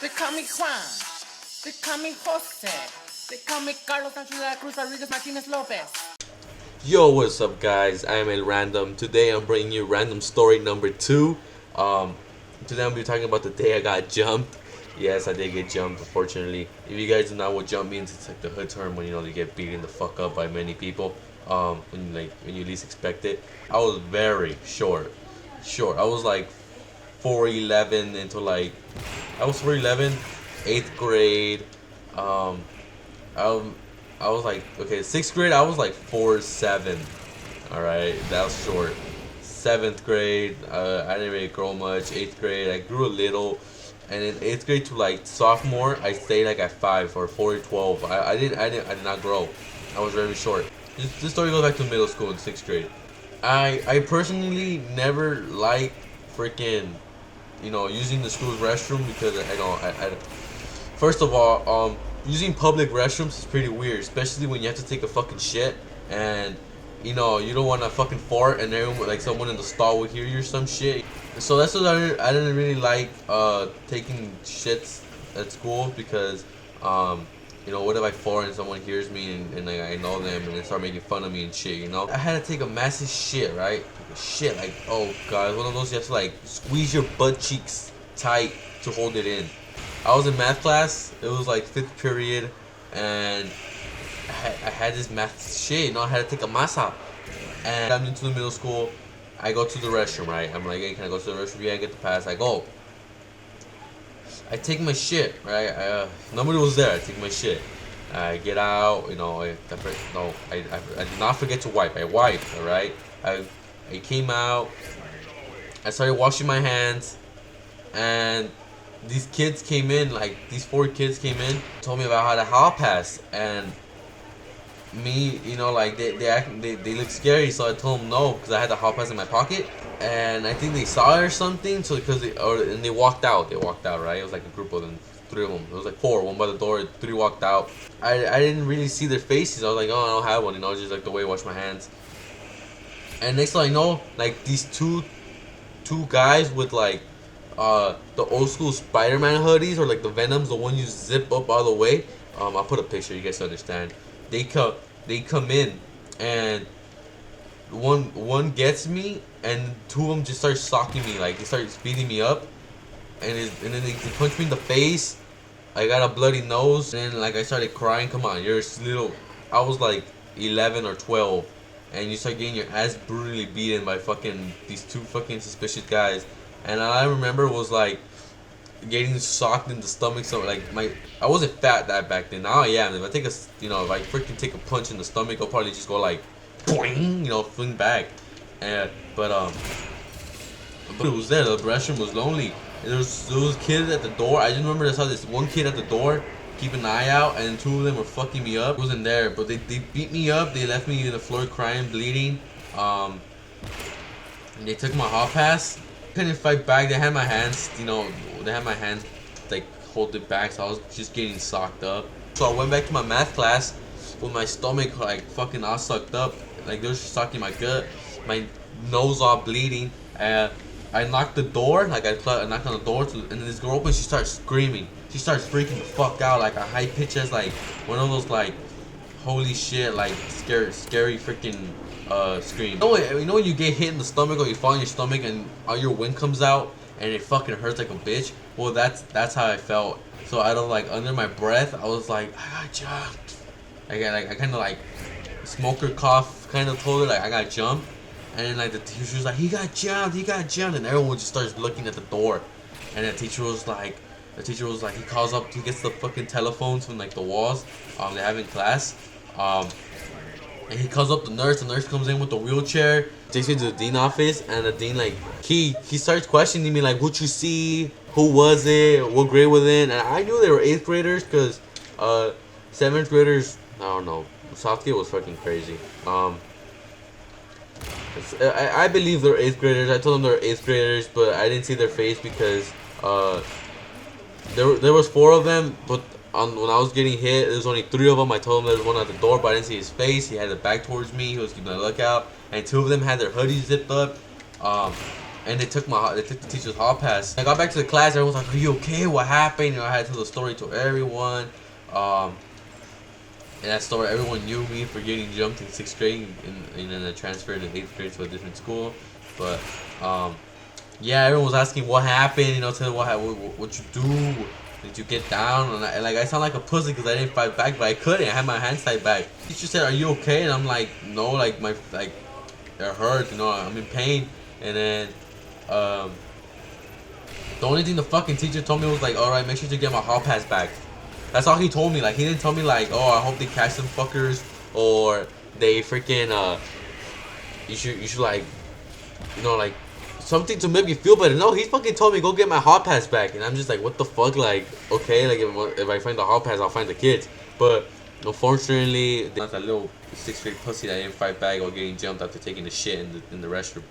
They call me Juan. They call me Jose. They call me Carlos Sanchez de la Cruz Rodriguez Martinez Lopez. Yo, what's up, guys? I am El Random. Today I'm bringing you random story number 2. Today I'm gonna be talking about the day I got jumped. Yes, I did get jumped, unfortunately. If you guys don't know what jump means, it's like the hood term when they get beaten the fuck up by many people. When you least expect it. I was very short. I was like 4'11" into I was 4'11", 8th grade. I was like, okay, 6th grade, I was like 4'7". Alright, that was short. 7th grade, I didn't really grow much. 8th grade, I grew a little. And in 8th grade to like sophomore, I stayed like at 5 or 4'12". I did not grow. I was very short. This story goes back to middle school in 6th grade. I personally never liked freaking, using the school's restroom because first of all, using public restrooms is pretty weird, especially when you have to take a fucking shit and you don't want to fucking fart and everyone, like someone in the stall would hear you or some shit. So that's what I didn't really like taking shits at school because what if I fart and someone hears me and like, I know them and they start making fun of me and shit, I had to take a massive shit, right? Shit, like, oh god, one of those you have to like squeeze your butt cheeks tight to hold it in. I was in math class. It was like 5th period, and I had this math shit. I had to take a masa. And I'm into the middle school. I go to the restroom, right? I'm like, hey, can I go to the restroom? Yeah, I get the pass. I go. I take my shit, right? Nobody was there. I take my shit. I get out. I did not forget to wipe. I wiped, all right? I came out. I started washing my hands, and these kids came in, like these 4 kids came in, told me about how to hall pass, and me, like they look scary, so I told them no because I had the hall pass in my pocket, and I think they saw it or something, so and they walked out, right? It was like a group of them, 3 of them. It was like 4, 1 by the door, 3 walked out. I didn't really see their faces. I was like, oh, I don't have one, just like the way I wash my hands. And next thing I know, like these two guys with like the old school Spider-Man hoodies, or like the Venoms, the one you zip up all the way. I'll put a picture, you guys understand. They come in, and one gets me, and 2 of them just start socking me, like they start beating me up, and then they punch me in the face. I got a bloody nose, and then like I started crying. Come on, you're little. I was like 11 or 12, and you start getting your ass brutally beaten by these 2 fucking suspicious guys. And all I remember was like getting socked in the stomach. So like I wasn't fat that back then. Now I am. If I take if I freaking take a punch in the stomach, I'll probably just go like, boing, fling back. But it was there. The restroom was lonely. And there was kids at the door. I just remember I saw this one kid at the door, keep an eye out, and 2 of them were fucking me up. I wasn't there, but they beat me up. They left me on the floor crying, bleeding. And they took my hall pass. Couldn't fight back. They had my hands, like hold it back, so I was just getting socked up. So I went back to my math class with my stomach like fucking all sucked up, like they were just sucking my gut, my nose all bleeding. And I knocked the door, like I knocked on the door, and then this girl opens. She starts screaming. She starts freaking the fuck out, like a high pitch as like one of those like holy shit, like scary freaking scream. When you get hit in the stomach or you fall on your stomach and all your wind comes out and it fucking hurts like a bitch? Well, that's how I felt. So out of like under my breath, I was like, I got jumped. I kind of like smoker cough, kind of told her like I got jumped. And then like the teacher was like, he got jumped, and everyone just starts looking at the door. And the teacher was like, he calls up, he gets the fucking telephones from like the walls they have in class. And he calls up the nurse comes in with the wheelchair, takes me to the dean office, and the dean like he starts questioning me like, what you see, who was it, what grade was it. And I knew they were 8th graders because 7th graders, I don't know, Southgate was fucking crazy. I believe they're 8th graders. I told them they're 8th graders, but I didn't see their face because there was 4 of them, but when I was getting hit, there was only 3 of them. I told him there was one at the door, but I didn't see his face. He had it back towards me. He was keeping a lookout. And 2 of them had their hoodies zipped up. and they took the teacher's hall pass. I got back to the class. Everyone was like, "Are you okay? What happened?" You know, I had to tell the story to everyone. And that story, everyone knew me for getting jumped in 6th grade, and then I transferred in 8th grade to a different school. But yeah, everyone was asking what happened. You know, tell them what you do. Did you get down? And I sound like a pussy because I didn't fight back, but I couldn't. I had my hands tied back. The teacher said, "Are you okay?" And I'm like, "No, like it hurts. You know, I'm in pain." And then the only thing the fucking teacher told me was like, "Alright, make sure to get my hall pass back." That's all he told me. Like, he didn't tell me like, "Oh, I hope they catch some fuckers," or they freaking you should like, you know, like something to make me feel better. No, he fucking told me go get my hall pass back, and I'm just like, what the fuck? Like, okay, like if I find the hall pass, I'll find the kids. But unfortunately, that's a little 6th grade pussy that didn't fight back or getting jumped after taking a shit in the restroom.